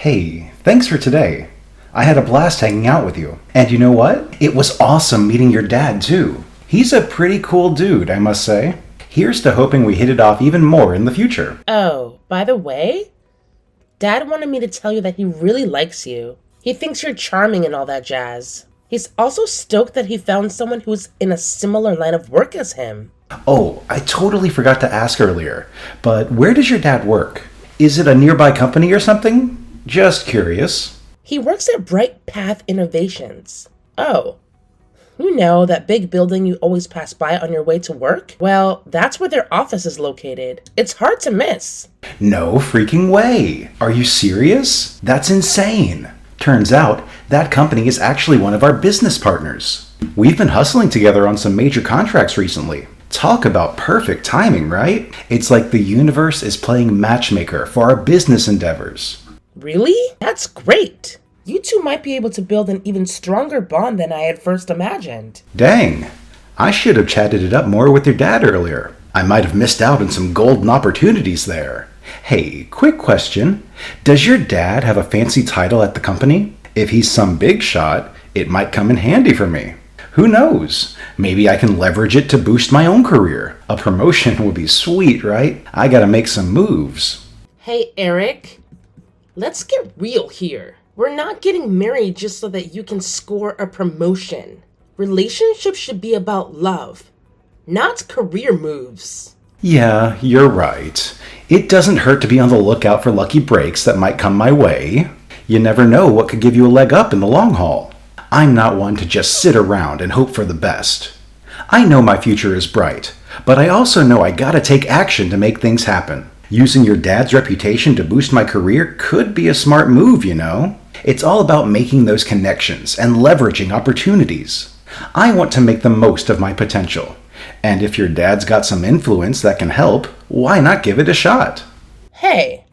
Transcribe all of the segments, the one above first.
Hey, thanks for today. I had a blast hanging out with you. And you know what? It was awesome meeting your dad, too. He's a pretty cool dude, I must say. Here's to hoping we hit it off even more in the future. Oh, by the way, Dad wanted me to tell you that he really likes you. He thinks you're charming and all that jazz. He's also stoked that he found someone who's in a similar line of work as him. Oh, I totally forgot to ask earlier, but where does your dad work? Is it a nearby company or something? Just curious. He works at Bright Path Innovations. Oh, you know, that big building you always pass by on your way to work? Well, that's where their office is located. It's hard to miss. No freaking way. Are you serious? That's insane. Turns out, that company is actually one of our business partners. We've been hustling together on some major contracts recently. Talk about perfect timing, right? It's like the universe is playing matchmaker for our business endeavors. Really? That's great. You two might be able to build an even stronger bond than I had first imagined. Dang, I should have chatted it up more with your dad earlier. I might have missed out on some golden opportunities there. Hey, quick question. Does your dad have a fancy title at the company? If he's some big shot, it might come in handy for me. Who knows? Maybe I can leverage it to boost my own career. A promotion would be sweet, right? I gotta make some moves. Hey, Eric. Let's get real here. We're not getting married just so that you can score a promotion. Relationships should be about love, not career moves. Yeah, you're right. It doesn't hurt to be on the lookout for lucky breaks that might come my way. You never know what could give you a leg up in the long haul. I'm not one to just sit around and hope for the best. I know my future is bright, but I also know I gotta take action to make things happen. Using your dad's reputation to boost my career could be a smart move, you know? It's all about making those connections and leveraging opportunities. I want to make the most of my potential. And if your dad's got some influence that can help, why not give it a shot? Hey,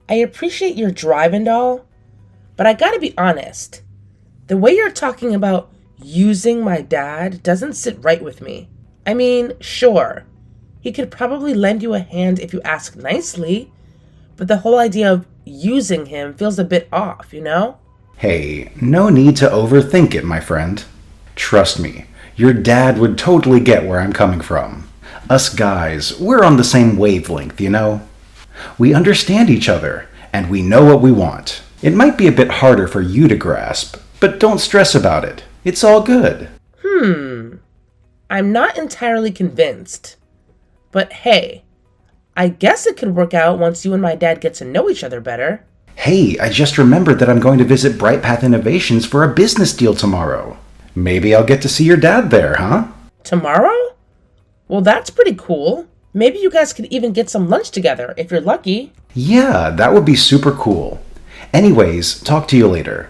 I appreciate your drive and all, but I gotta be honest. The way you're talking about using my dad doesn't sit right with me. I mean, sure, he could probably lend you a hand if you ask nicely, but the whole idea of using him feels a bit off, you know? Hey, no need to overthink it, my friend. Trust me, your dad would totally get where I'm coming from. Us guys, we're on the same wavelength, you know? We understand each other, and we know what we want. It might be a bit harder for you to grasp, but don't stress about it. It's all good. I'm not entirely convinced. But hey, I guess it could work out once you and my dad get to know each other better. Hey, I just remembered that I'm going to visit Bright Path Innovations for a business deal tomorrow. Maybe I'll get to see your dad there, huh? Tomorrow? Well, that's pretty cool. Maybe you guys could even get some lunch together if you're lucky. Yeah, that would be super cool. Anyways, talk to you later.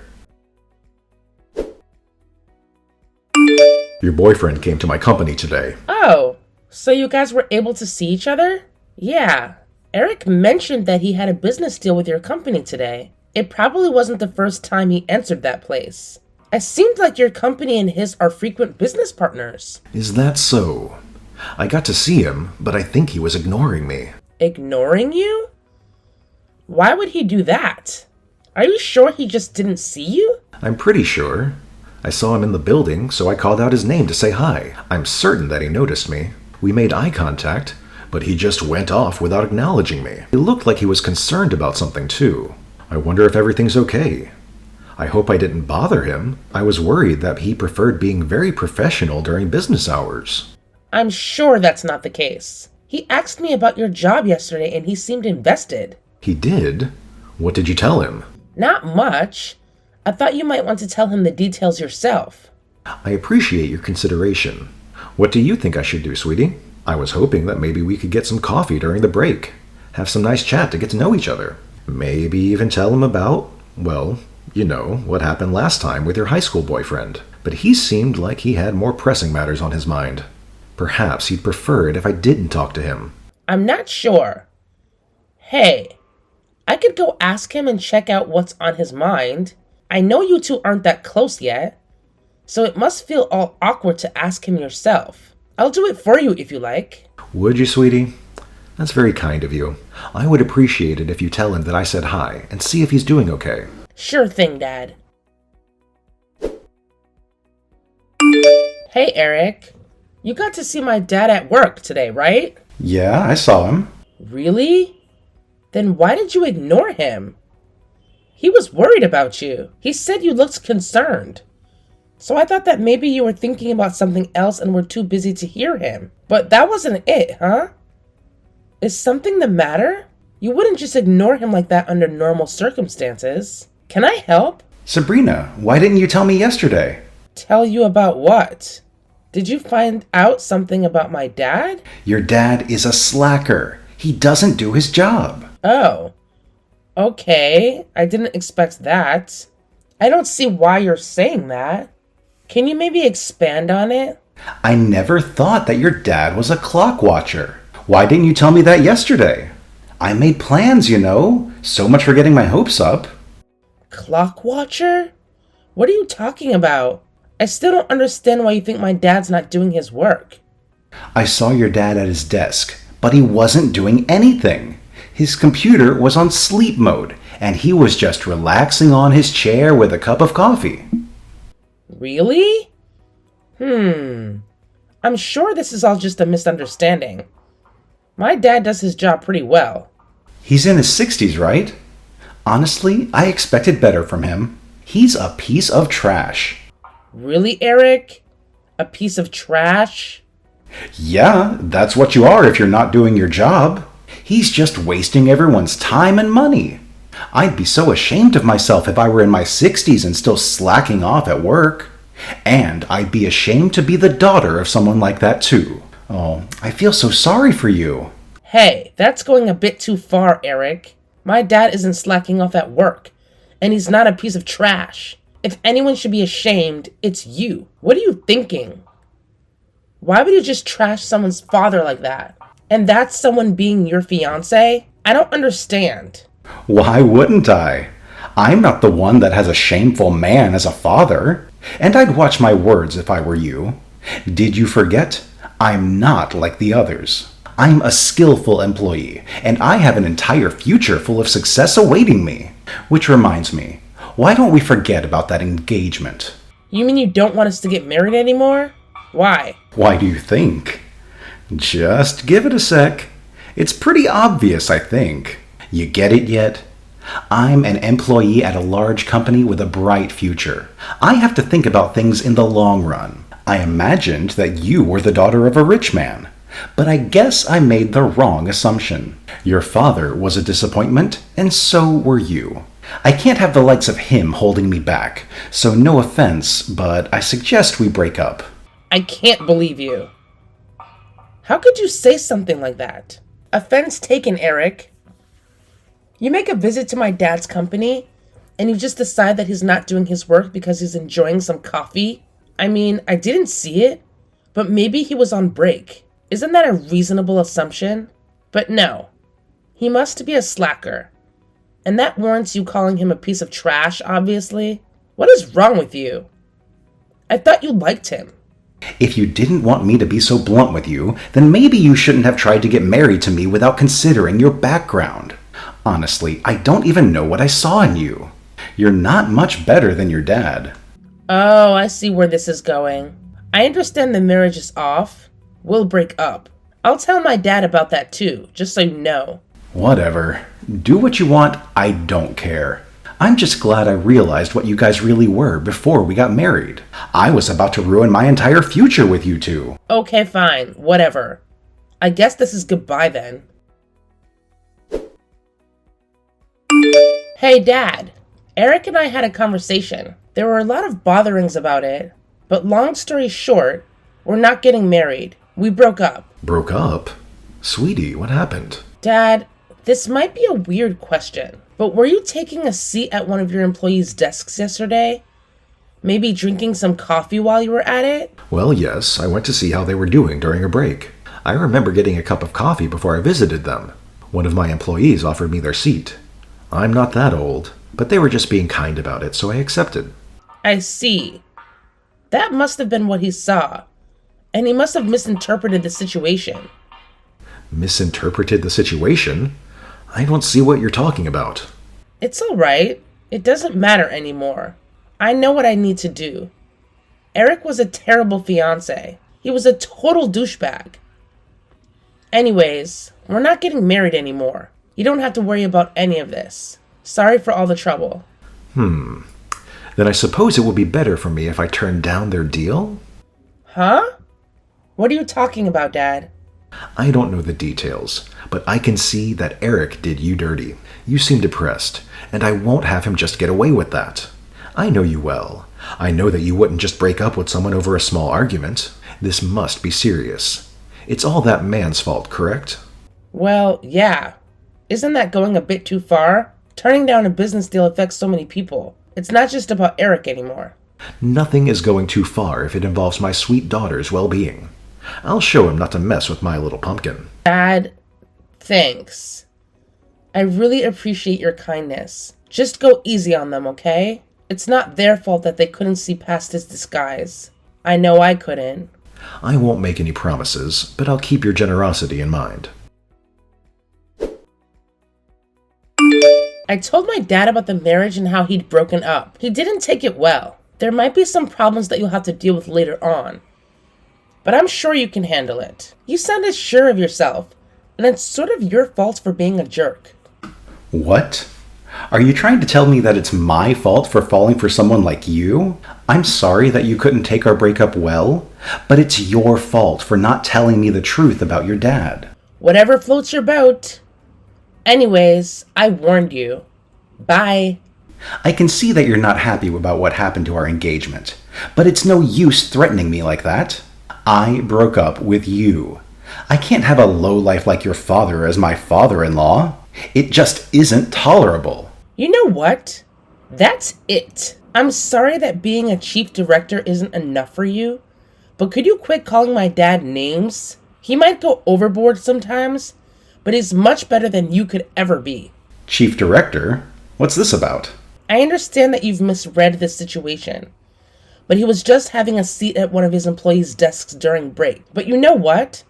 Your boyfriend came to my company today. Oh, so you guys were able to see each other? Yeah, Eric mentioned that he had a business deal with your company today. It probably wasn't the first time he entered that place. It seemed like your company and his are frequent business partners. Is that so? I got to see him, but I think he was ignoring me. Ignoring you? Why would he do that? Are you sure he just didn't see you? I'm pretty sure. I saw him in the building, so I called out his name to say hi. I'm certain that he noticed me. We made eye contact, but he just went off without acknowledging me. He looked like he was concerned about something too. I wonder if everything's okay. I hope I didn't bother him. I was worried that he preferred being very professional during business hours. I'm sure that's not the case. He asked me about your job yesterday and he seemed invested. He did? What did you tell him? Not much. I thought you might want to tell him the details yourself. I appreciate your consideration. What do you think I should do, sweetie? I was hoping that maybe we could get some coffee during the break. Have some nice chat to get to know each other. Maybe even tell him about, well, you know, what happened last time with your high school boyfriend. But he seemed like he had more pressing matters on his mind. Perhaps he'd prefer it if I didn't talk to him. I'm not sure. Hey, I could go ask him and check out what's on his mind. I know you two aren't that close yet, so it must feel all awkward to ask him yourself. I'll do it for you if you like. Would you, sweetie? That's very kind of you. I would appreciate it if you tell him that I said hi and see if he's doing okay. Sure thing, Dad. Hey, Eric. You got to see my dad at work today, right? Yeah, I saw him. Really? Then why did you ignore him? He was worried about you. He said you looked concerned. So I thought that maybe you were thinking about something else and were too busy to hear him. But that wasn't it, huh? Is something the matter? You wouldn't just ignore him like that under normal circumstances. Can I help? Sabrina, why didn't you tell me yesterday? Tell you about what? Did you find out something about my dad? Your dad is a slacker. He doesn't do his job. Oh. Okay, I didn't expect that. I don't see why you're saying that. Can you maybe expand on it? I never thought that your dad was a clock watcher. Why didn't you tell me that yesterday? I made plans, you know. So much for getting my hopes up. Clock watcher? What are you talking about? I still don't understand why you think my dad's not doing his work. I saw your dad at his desk, but he wasn't doing anything. His computer was on sleep mode, and he was just relaxing on his chair with a cup of coffee. Really? I'm sure this is all just a misunderstanding. My dad does his job pretty well. He's in his 60s, right? Honestly, I expected better from him. He's a piece of trash. Really, Eric? A piece of trash? Yeah, that's what you are if you're not doing your job. He's just wasting everyone's time and money. I'd be so ashamed of myself if I were in my 60s and still slacking off at work. And I'd be ashamed to be the daughter of someone like that too. Oh, I feel so sorry for you. Hey, that's going a bit too far, Eric. My dad isn't slacking off at work, and he's not a piece of trash. If anyone should be ashamed, it's you. What are you thinking? Why would you just trash someone's father like that? And that's someone being your fiancé? I don't understand. Why wouldn't I? I'm not the one that has a shameful man as a father. And I'd watch my words if I were you. Did you forget? I'm not like the others. I'm a skillful employee, and I have an entire future full of success awaiting me. Which reminds me, why don't we forget about that engagement? You mean you don't want us to get married anymore? Why? Why do you think? Just give it a sec. It's pretty obvious, I think. You get it yet? I'm an employee at a large company with a bright future. I have to think about things in the long run. I imagined that you were the daughter of a rich man, but I guess I made the wrong assumption. Your father was a disappointment, and so were you. I can't have the likes of him holding me back, so no offense, but I suggest we break up. I can't believe you. How could you say something like that? Offense taken, Eric. You make a visit to my dad's company, and you just decide that he's not doing his work because he's enjoying some coffee? I mean, I didn't see it, but maybe he was on break. Isn't that a reasonable assumption? But no. He must be a slacker. And that warrants you calling him a piece of trash, obviously. What is wrong with you? I thought you liked him. If you didn't want me to be so blunt with you, then maybe you shouldn't have tried to get married to me without considering your background. Honestly, I don't even know what I saw in you. You're not much better than your dad. Oh, I see where this is going. I understand the marriage is off. We'll break up. I'll tell my dad about that too, just so you know. Whatever. Do what you want, I don't care. I'm just glad I realized what you guys really were before we got married. I was about to ruin my entire future with you two. Okay, fine. Whatever. I guess this is goodbye then. Hey, Dad. Eric and I had a conversation. There were a lot of botherings about it, but long story short, we're not getting married. We broke up. Broke up? Sweetie, what happened? Dad, this might be a weird question, but were you taking a seat at one of your employees' desks yesterday? Maybe drinking some coffee while you were at it? Well, yes, I went to see how they were doing during a break. I remember getting a cup of coffee before I visited them. One of my employees offered me their seat. I'm not that old, but they were just being kind about it, so I accepted. I see. That must have been what he saw, and he must have misinterpreted the situation. Misinterpreted the situation? I don't see what you're talking about. It's alright. It doesn't matter anymore. I know what I need to do. Eric was a terrible fiancé. He was a total douchebag. Anyways, we're not getting married anymore. You don't have to worry about any of this. Sorry for all the trouble. Then I suppose it would be better for me if I turned down their deal? Huh? What are you talking about, Dad? I don't know the details, but I can see that Eric did you dirty. You seem depressed, and I won't have him just get away with that. I know you well. I know that you wouldn't just break up with someone over a small argument. This must be serious. It's all that man's fault, correct? Well, yeah. Isn't that going a bit too far? Turning down a business deal affects so many people. It's not just about Eric anymore. Nothing is going too far if it involves my sweet daughter's well-being. I'll show him not to mess with my little pumpkin. Dad, thanks. I really appreciate your kindness. Just go easy on them, okay? It's not their fault that they couldn't see past his disguise. I know I couldn't. I won't make any promises, but I'll keep your generosity in mind. I told my dad about the marriage and how he'd broken up. He didn't take it well. There might be some problems that you'll have to deal with later on. But I'm sure you can handle it. You sounded sure of yourself, and it's sort of your fault for being a jerk. What? Are you trying to tell me that it's my fault for falling for someone like you? I'm sorry that you couldn't take our breakup well, but it's your fault for not telling me the truth about your dad. Whatever floats your boat. Anyways, I warned you. Bye. I can see that you're not happy about what happened to our engagement, but it's no use threatening me like that. I broke up with you. I can't have a lowlife like your father as my father-in-law. It just isn't tolerable. You know what? That's it. I'm sorry that being a chief director isn't enough for you, but could you quit calling my dad names? He might go overboard sometimes, but he's much better than you could ever be. Chief director? What's this about? I understand that you've misread this situation, but he was just having a seat at one of his employees' desks during break. But you know what?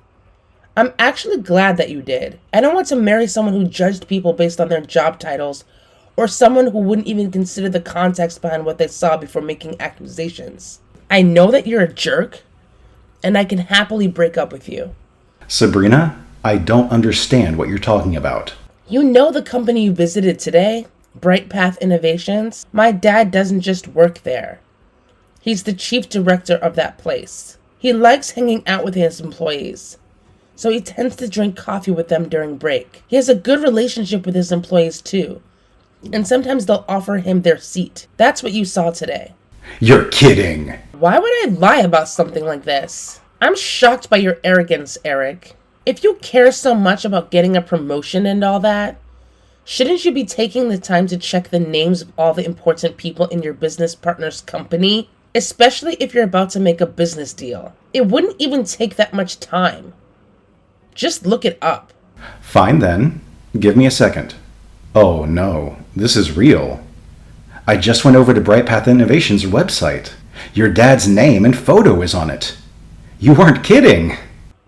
I'm actually glad that you did. I don't want to marry someone who judged people based on their job titles, or someone who wouldn't even consider the context behind what they saw before making accusations. I know that you're a jerk, and I can happily break up with you. Sabrina, I don't understand what you're talking about. You know the company you visited today? Bright Path Innovations? My dad doesn't just work there. He's the chief director of that place. He likes hanging out with his employees, so he tends to drink coffee with them during break. He has a good relationship with his employees too, and sometimes they'll offer him their seat. That's what you saw today. You're kidding. Why would I lie about something like this? I'm shocked by your arrogance, Eric. If you care so much about getting a promotion and all that, shouldn't you be taking the time to check the names of all the important people in your business partner's company? Especially if you're about to make a business deal. It wouldn't even take that much time. Just look it up. Fine then. Give me a second. Oh no, this is real. I just went over to Bright Path Innovations' website. Your dad's name and photo is on it. You weren't kidding.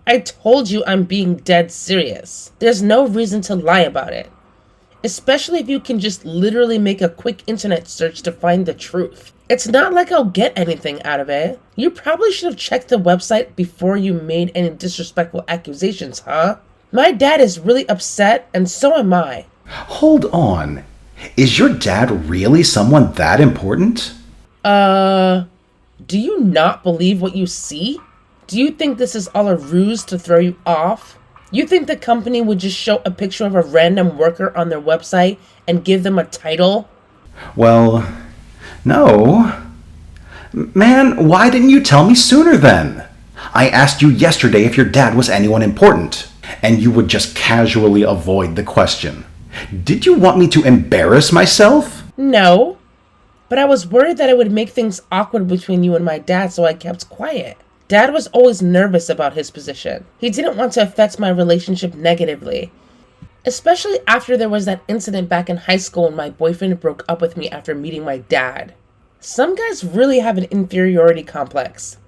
I told you I'm being dead serious. There's no reason to lie about it. Especially if you can just literally make a quick internet search to find the truth. It's not like I'll get anything out of it. You probably should have checked the website before you made any disrespectful accusations, huh? My dad is really upset, and so am I. Hold on. Is your dad really someone that important? Do you not believe what you see? Do you think this is all a ruse to throw you off? You think the company would just show a picture of a random worker on their website and give them a title? Well, no. Man, why didn't you tell me sooner then? I asked you yesterday if your dad was anyone important, and you would just casually avoid the question. Did you want me to embarrass myself? No, but I was worried that it would make things awkward between you and my dad, so I kept quiet. Dad was always nervous about his position. He didn't want to affect my relationship negatively, especially after there was that incident back in high school when my boyfriend broke up with me after meeting my dad. Some guys really have an inferiority complex,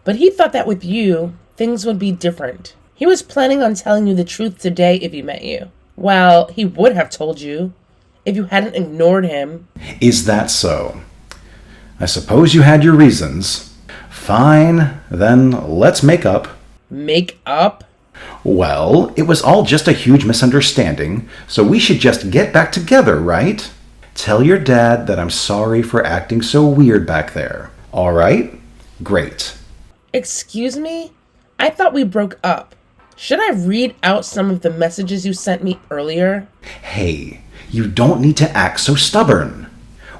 but he thought that with you, things would be different. He was planning on telling you the truth today if he met you. Well, he would have told you if you hadn't ignored him. Is that so? I suppose you had your reasons. Fine, then let's make up. Make up? Well, it was all just a huge misunderstanding, so we should just get back together, right? Tell your dad that I'm sorry for acting so weird back there. All right? Great. Excuse me? I thought we broke up. Should I read out some of the messages you sent me earlier? Hey, you don't need to act so stubborn.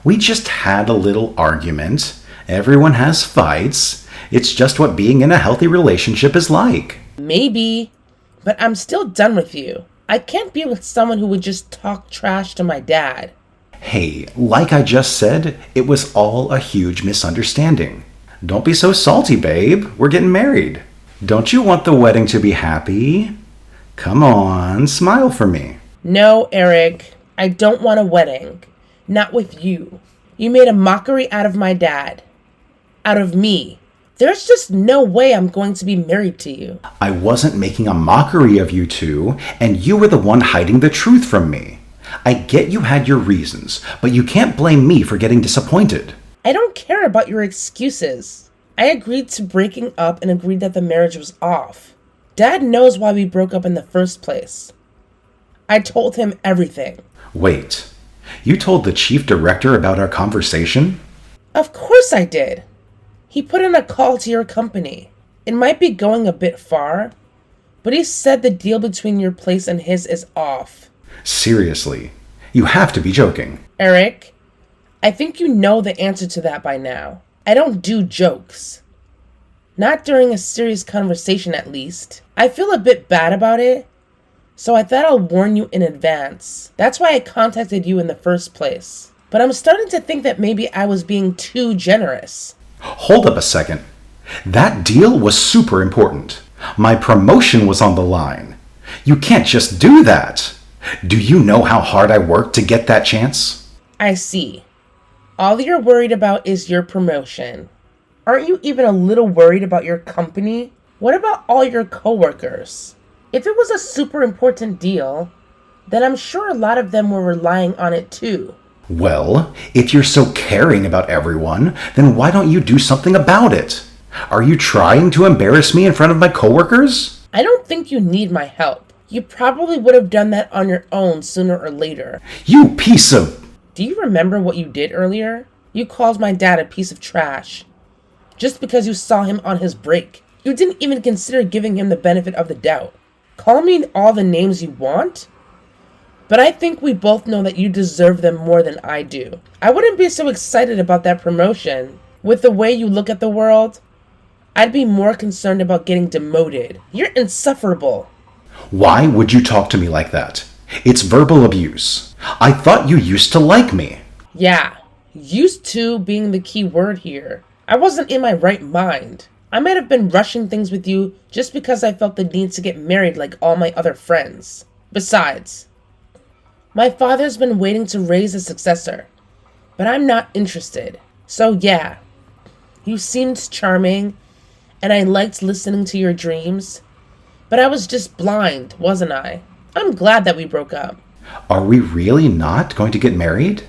We just had a little argument. Everyone has fights. It's just what being in a healthy relationship is like. Maybe, but I'm still done with you. I can't be with someone who would just talk trash to my dad. Hey, like I just said, it was all a huge misunderstanding. Don't be so salty, babe. We're getting married. Don't you want the wedding to be happy? Come on, smile for me. No, Eric, I don't want a wedding. Not with you. You made a mockery out of my dad. Out of me. There's just no way I'm going to be married to you. I wasn't making a mockery of you two, and you were the one hiding the truth from me. I get you had your reasons, but you can't blame me for getting disappointed. I don't care about your excuses. I agreed to breaking up and agreed that the marriage was off. Dad knows why we broke up in the first place. I told him everything. Wait, you told the chief director about our conversation? Of course I did. He put in a call to your company. It might be going a bit far, but he said the deal between your place and his is off. Seriously, you have to be joking. Eric, I think you know the answer to that by now. I don't do jokes. Not during a serious conversation, at least. I feel a bit bad about it, so I thought I'll warn you in advance. That's why I contacted you in the first place. But I'm starting to think that maybe I was being too generous. Hold up a second. That deal was super important. My promotion was on the line. You can't just do that. Do you know how hard I worked to get that chance? I see. All you're worried about is your promotion. Aren't you even a little worried about your company? What about all your coworkers? If it was a super important deal, then I'm sure a lot of them were relying on it too. Well, if you're so caring about everyone, then why don't you do something about it? Are you trying to embarrass me in front of my coworkers? I don't think you need my help. You probably would have done that on your own sooner or later. You piece of... Do you remember what you did earlier? You called my dad a piece of trash. Just because you saw him on his break. You didn't even consider giving him the benefit of the doubt. Call me all the names you want, but I think we both know that you deserve them more than I do. I wouldn't be so excited about that promotion. With the way you look at the world, I'd be more concerned about getting demoted. You're insufferable. Why would you talk to me like that? It's verbal abuse. I thought you used to like me. Yeah, used to being the key word here. I wasn't in my right mind. I might have been rushing things with you just because I felt the need to get married like all my other friends. Besides, my father's been waiting to raise a successor, but I'm not interested. So yeah, you seemed charming, and I liked listening to your dreams, but I was just blind, wasn't I? I'm glad that we broke up. Are we really not going to get married?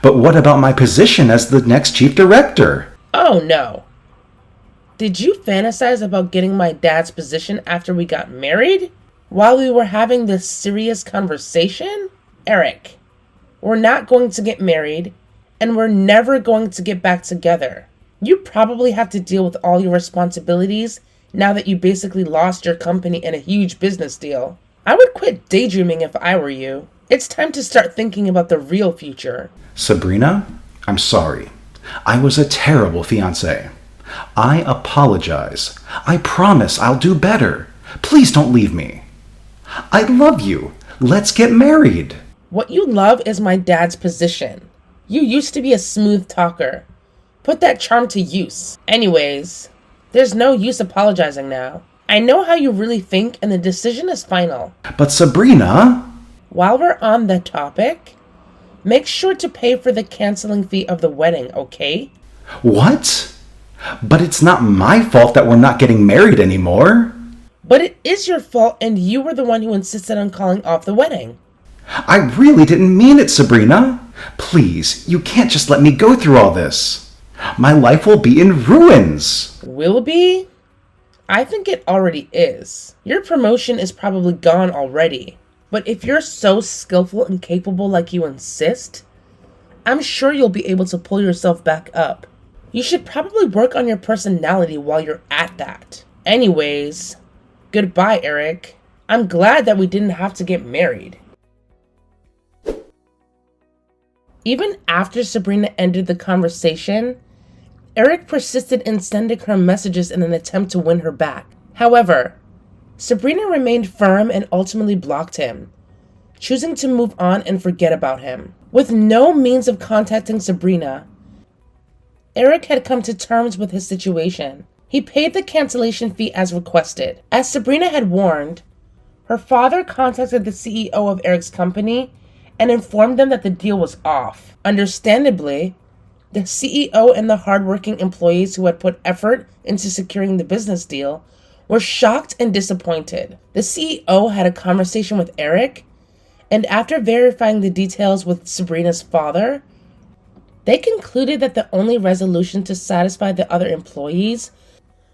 But what about my position as the next chief director? Oh no. Did you fantasize about getting my dad's position after we got married? While we were having this serious conversation? Eric, we're not going to get married, and we're never going to get back together. You probably have to deal with all your responsibilities now that you basically lost your company in a huge business deal. I would quit daydreaming if I were you. It's time to start thinking about the real future. Sabrina, I'm sorry. I was a terrible fiancé. I apologize. I promise I'll do better. Please don't leave me. I love you. Let's get married. What you love is my dad's position. You used to be a smooth talker. Put that charm to use. Anyways, there's no use apologizing now. I know how you really think, and the decision is final. But Sabrina... While we're on the topic, make sure to pay for the canceling fee of the wedding, okay? What? But it's not my fault that we're not getting married anymore. But it is your fault, and you were the one who insisted on calling off the wedding. I really didn't mean it, Sabrina. Please, you can't just let me go through all this. My life will be in ruins. Will be? I think it already is. Your promotion is probably gone already. But if you're so skillful and capable like you insist, I'm sure you'll be able to pull yourself back up. You should probably work on your personality while you're at that. Anyways, goodbye, Eric. I'm glad that we didn't have to get married. Even after Sabrina ended the conversation, Eric persisted in sending her messages in an attempt to win her back. However, Sabrina remained firm and ultimately blocked him, choosing to move on and forget about him. With no means of contacting Sabrina, Eric had come to terms with his situation. He paid the cancellation fee as requested. As Sabrina had warned, her father contacted the CEO of Eric's company and informed them that the deal was off. Understandably, the CEO and the hardworking employees who had put effort into securing the business deal were shocked and disappointed. The CEO had a conversation with Eric, and after verifying the details with Sabrina's father, they concluded that the only resolution to satisfy the other employees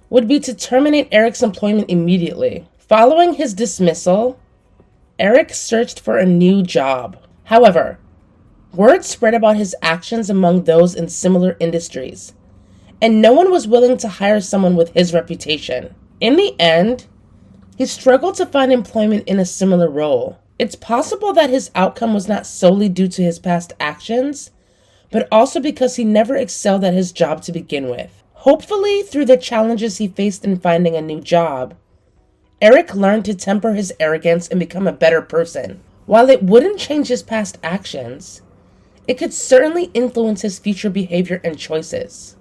would be to terminate Eric's employment immediately. Following his dismissal, Eric searched for a new job. However, word spread about his actions among those in similar industries, and no one was willing to hire someone with his reputation. In the end, he struggled to find employment in a similar role. It's possible that his outcome was not solely due to his past actions, but also because he never excelled at his job to begin with. Hopefully, through the challenges he faced in finding a new job, Eric learned to temper his arrogance and become a better person. While it wouldn't change his past actions, it could certainly influence his future behavior and choices.